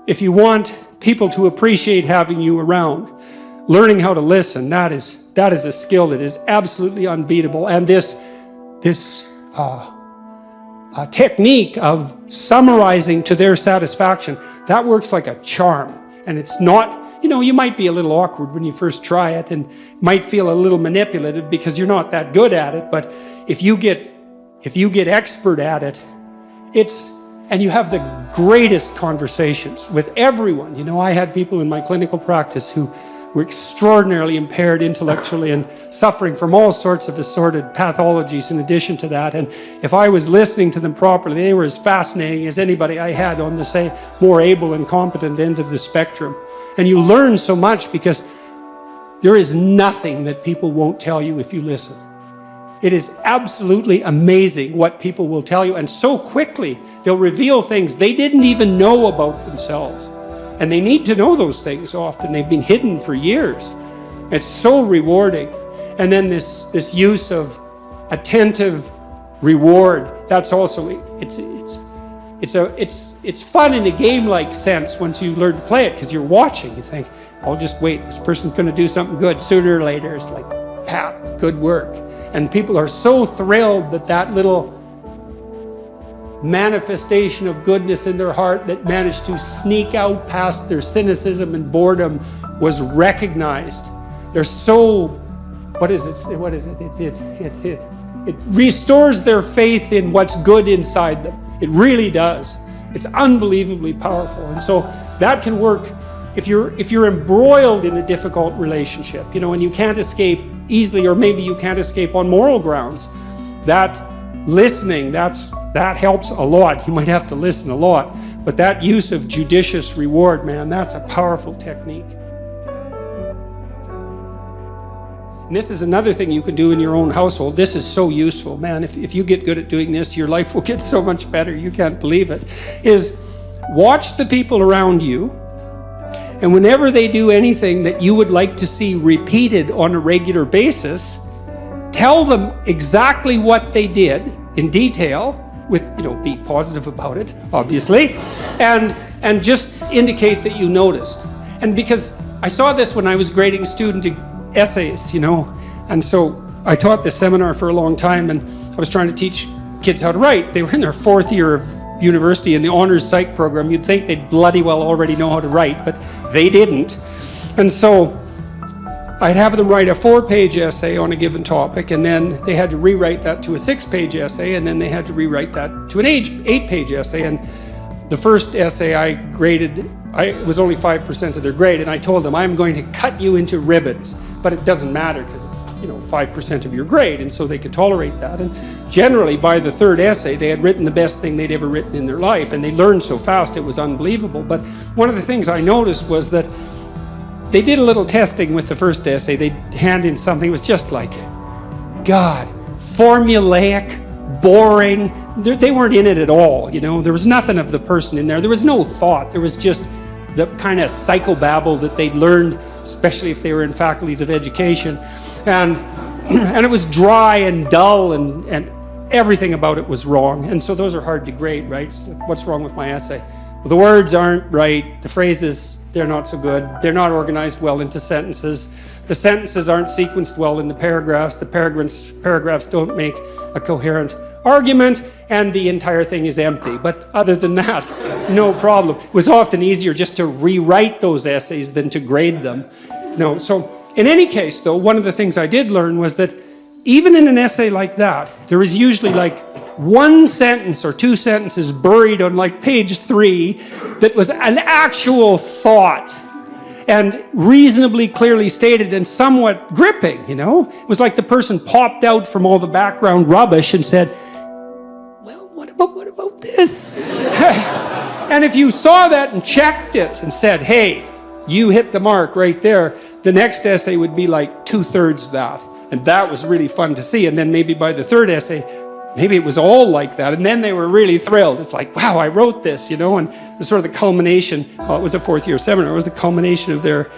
if you want people to appreciate having you around, learning how to listen, that is a skill that is absolutely unbeatable. And this technique of summarizing to their satisfaction, that works like a charm. And it's not, you might be a little awkward when you first try it and might feel a little manipulative because you're not that good at it. But if you get expert at it, and you have the greatest conversations with everyone. I had people in my clinical practice who were extraordinarily impaired intellectually and suffering from all sorts of assorted pathologies in addition to that. And if I was listening to them properly, they were as fascinating as anybody I had on the, say, more able and competent end of the spectrum. And you learn so much because there is nothing that people won't tell you if you listen. It is absolutely amazing what people will tell you, and so quickly they'll reveal things they didn't even know about themselves. And they need to know those things often. They've been hidden for years. It's so rewarding. And then this use of attentive reward, that's also, it's fun in a game-like sense once you learn to play it, because you're watching. You think, I'll just wait, this person's going to do something good. Sooner or later, it's like, pat, good work. And people are so thrilled that little manifestation of goodness in their heart that managed to sneak out past their cynicism and boredom was recognized. They're so, what is it? It restores their faith in what's good inside them. It really does. It's unbelievably powerful. And so that can work if you're embroiled in a difficult relationship, and you can't escape easily, or maybe you can't escape on moral grounds. That listening, that helps a lot. You might have to listen a lot, but that use of judicious reward, man, that's a powerful technique. And this is another thing you can do in your own household. This is so useful, man. If you get good at doing this, your life will get so much better. You can't believe it. Is watch the people around you, and whenever they do anything that you would like to see repeated on a regular basis, tell them exactly what they did in detail, with, be positive about it, obviously, and just indicate that you noticed. And because I saw this when I was grading student essays, and so I taught this seminar for a long time, and I was trying to teach kids how to write. They were in their 4th year of university in the honors psych program. You'd think they'd bloody well already know how to write, but they didn't. And so I'd have them write a 4-page essay on a given topic, and then they had to rewrite that to a 6-page essay, and then they had to rewrite that to an 8-page essay. And the first essay I graded, it was only 5% of their grade, and I told them, I'm going to cut you into ribbons, but it doesn't matter because it's 5% of your grade, and so they could tolerate that. And generally, by the 3rd essay, they had written the best thing they'd ever written in their life, and they learned so fast it was unbelievable. But one of the things I noticed was that they did a little testing with the first essay. They'd hand in something, it was just like, God, formulaic, boring. They weren't in it at all, There was nothing of the person in there. There was no thought. There was just the kind of psychobabble that they'd learned, especially if they were in faculties of education. And it was dry and dull, and everything about it was wrong. And so those are hard to grade, right? So what's wrong with my essay? Well, the words aren't right. The phrases, they're not so good. They're not organized well into sentences. The sentences aren't sequenced well in the paragraphs. The paragraphs don't make a coherent argument, and the entire thing is empty. But other than that, no problem. It was often easier just to rewrite those essays than to grade them. So in any case, though, one of the things I did learn was that even in an essay like that, there is usually like 1 sentence or 2 sentences buried on like page 3 that was an actual thought and reasonably clearly stated and somewhat gripping, It was like the person popped out from all the background rubbish and said, well, what about this? And if you saw that and checked it and said, hey, you hit the mark right there, the next essay would be like 2/3 that. And that was really fun to see. And then maybe by the 3rd essay, maybe it was all like that. And then they were really thrilled. It's like, wow, I wrote this, and it was sort of the culmination. Well, it was a 4th year seminar. It was the culmination of their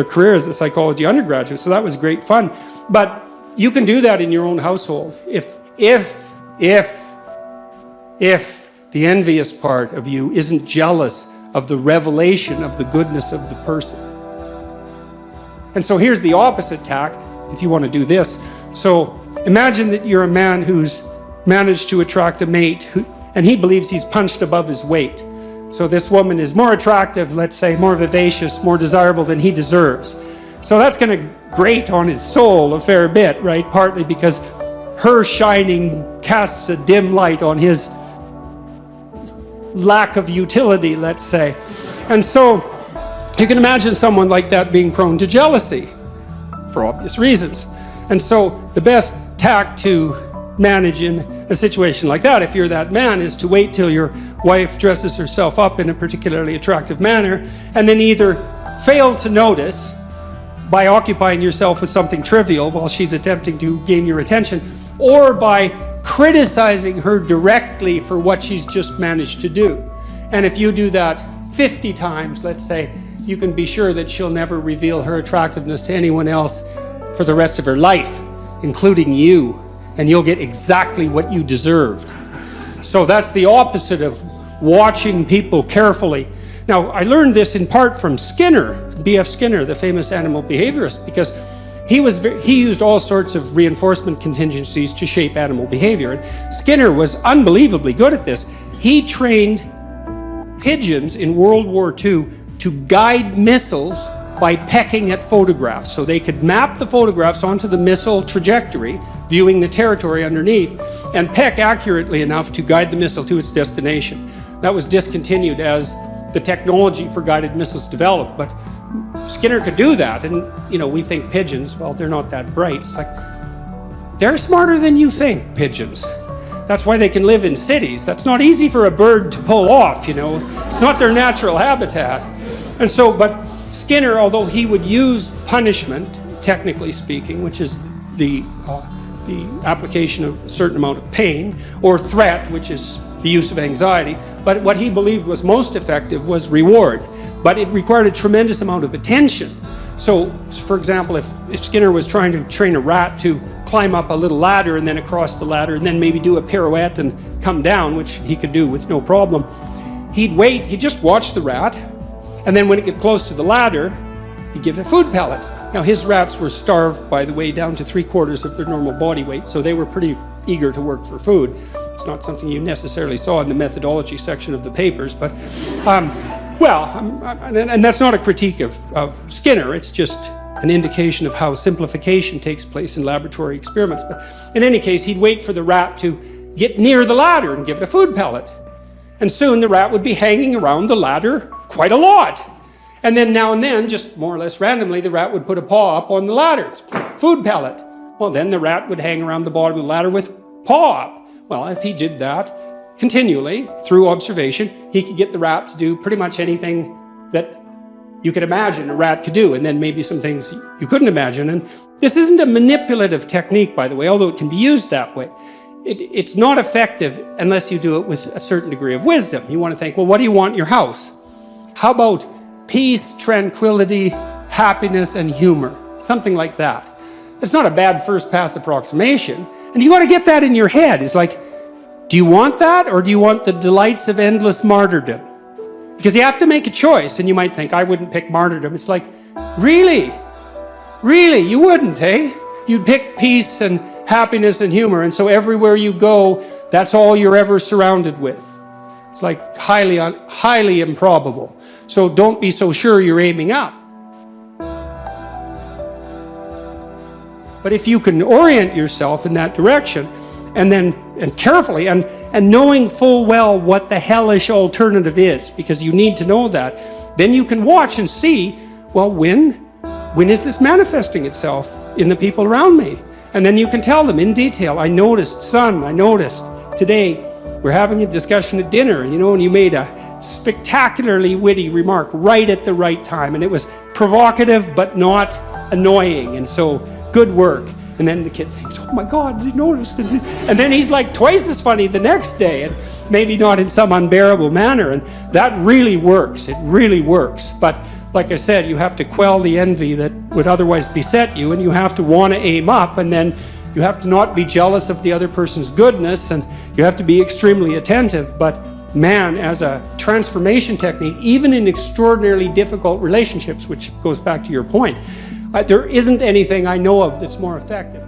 career as a psychology undergraduate. So that was great fun. But you can do that in your own household. If the envious part of you isn't jealous of the revelation of the goodness of the person. And so here's the opposite tack, if you want to do this. So imagine that you're a man who's managed to attract a mate, and he believes he's punched above his weight. So this woman is more attractive, let's say, more vivacious, more desirable than he deserves. So that's going to grate on his soul a fair bit, right? Partly because her shining casts a dim light on his lack of utility, let's say. And so you can imagine someone like that being prone to jealousy for obvious reasons. And so the best tack to manage in a situation like that, if you're that man, is to wait till your wife dresses herself up in a particularly attractive manner, and then either fail to notice by occupying yourself with something trivial while she's attempting to gain your attention, or by criticizing her directly for what she's just managed to do. And if you do that 50 times, let's say, you can be sure that she'll never reveal her attractiveness to anyone else for the rest of her life, including you, and you'll get exactly what you deserved. So that's the opposite of watching people carefully. Now, I learned this in part from Skinner, B.F. Skinner, the famous animal behaviorist, because he used all sorts of reinforcement contingencies to shape animal behavior. And Skinner was unbelievably good at this. He trained pigeons in World War II to guide missiles by pecking at photographs. So they could map the photographs onto the missile trajectory, viewing the territory underneath, and peck accurately enough to guide the missile to its destination. That was discontinued as the technology for guided missiles developed, but Skinner could do that. And we think pigeons, well, they're not that bright. It's like, they're smarter than you think, pigeons. That's why they can live in cities. That's not easy for a bird to pull off, It's not their natural habitat. And so, but Skinner, although he would use punishment, technically speaking, which is the application of a certain amount of pain, or threat, which is the use of anxiety, but what he believed was most effective was reward. But it required a tremendous amount of attention. So, for example, if Skinner was trying to train a rat to climb up a little ladder and then across the ladder and then maybe do a pirouette and come down, which he could do with no problem, he'd just watch the rat, and then when it got close to the ladder, he'd give it a food pellet. Now, his rats were starved, by the way, down to 3/4 of their normal body weight, so they were pretty eager to work for food. It's not something you necessarily saw in the methodology section of the papers, but, and that's not a critique of Skinner, it's just an indication of how simplification takes place in laboratory experiments. But in any case, he'd wait for the rat to get near the ladder and give it a food pellet. And soon the rat would be hanging around the ladder quite a lot. And then now and then, just more or less randomly, the rat would put a paw up on the ladder. Food pellet. Well, then the rat would hang around the bottom of the ladder with paw up. Well, if he did that continually through observation, he could get the rat to do pretty much anything that you could imagine a rat could do, and then maybe some things you couldn't imagine. And this isn't a manipulative technique, by the way, although it can be used that way. It's not effective unless you do it with a certain degree of wisdom. You want to think, well, what do you want in your house? How about peace, tranquility, happiness, and humor? Something like that. It's not a bad first pass approximation. And you got to get that in your head. It's like, do you want that, or do you want the delights of endless martyrdom? Because you have to make a choice, and you might think, I wouldn't pick martyrdom. It's like, really? Really? You wouldn't, eh? You'd pick peace and happiness and humor, and so everywhere you go, that's all you're ever surrounded with. It's like highly improbable. So don't be so sure you're aiming up. But if you can orient yourself in that direction, and carefully, and knowing full well what the hellish alternative is, because you need to know that, then you can watch and see, well, when is this manifesting itself in the people around me? And then you can tell them in detail, I noticed today we're having a discussion at dinner, and you made a spectacularly witty remark right at the right time, and it was provocative but not annoying, and so good work. And then the kid thinks, oh my God, he noticed. And then he's like twice as funny the next day, and maybe not in some unbearable manner. And that really works. It really works. But like I said, you have to quell the envy that would otherwise beset you, and you have to want to aim up, and then you have to not be jealous of the other person's goodness, and you have to be extremely attentive. But man, as a transformation technique, even in extraordinarily difficult relationships, which goes back to your point. There isn't anything I know of that's more effective.